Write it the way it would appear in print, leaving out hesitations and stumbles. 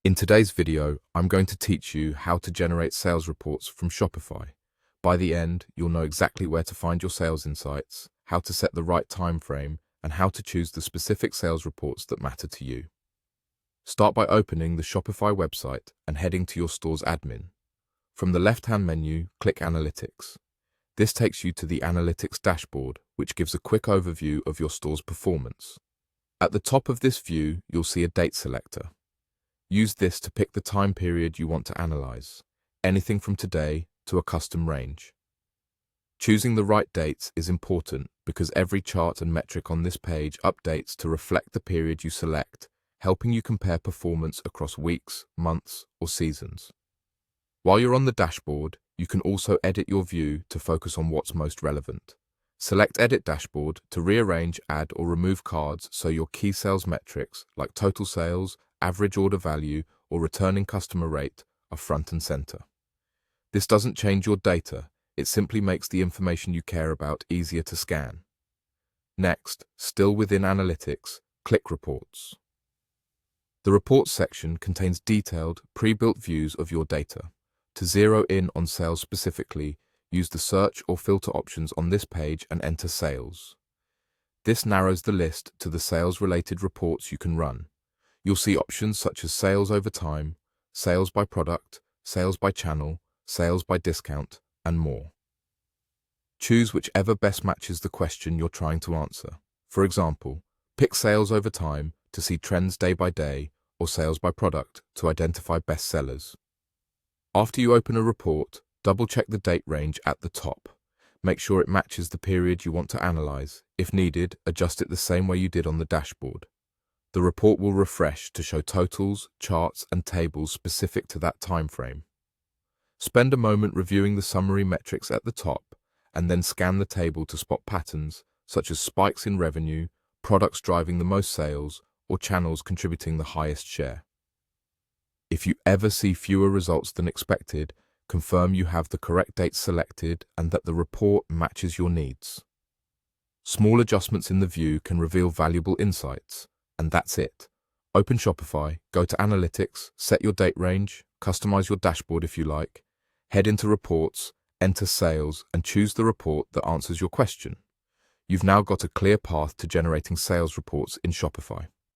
In today's video, I'm going to teach you how to generate sales reports from Shopify. By the end, you'll know exactly where to find your sales insights, how to set the right time frame, and how to choose the specific sales reports that matter to you. Start by opening the Shopify website and heading to your store's admin. From the left-hand menu, click Analytics. This takes you to the Analytics dashboard, which gives a quick overview of your store's performance. At the top of this view, you'll see a date selector. Use this to pick the time period you want to analyze, anything from today to a custom range. Choosing the right dates is important because every chart and metric on this page updates to reflect the period you select, helping you compare performance across weeks, months, or seasons. While you're on the dashboard, you can also edit your view to focus on what's most relevant. Select Edit Dashboard to rearrange, add, or remove cards so your key sales metrics like total sales, average order value, or returning customer rate are front and center. This doesn't change your data, it simply makes the information you care about easier to scan. Next, still within Analytics, click Reports. The Reports section contains detailed, pre-built views of your data. To zero in on sales specifically, use the search or filter options on this page and enter sales. This narrows the list to the sales-related reports you can run. You'll see options such as sales over time, sales by product, sales by channel, sales by discount, and more. Choose whichever best matches the question you're trying to answer. For example, pick sales over time to see trends day by day, or sales by product to identify best sellers. After you open a report, double-check the date range at the top. Make sure it matches the period you want to analyze. If needed, adjust it the same way you did on the dashboard. The report will refresh to show totals, charts, and tables specific to that time frame. Spend a moment reviewing the summary metrics at the top, and then scan the table to spot patterns, such as spikes in revenue, products driving the most sales, or channels contributing the highest share. If you ever see fewer results than expected, confirm you have the correct dates selected and that the report matches your needs. Small adjustments in the view can reveal valuable insights, and that's it. Open Shopify, go to Analytics, set your date range, customize your dashboard if you like, head into Reports, enter Sales, and choose the report that answers your question. You've now got a clear path to generating sales reports in Shopify.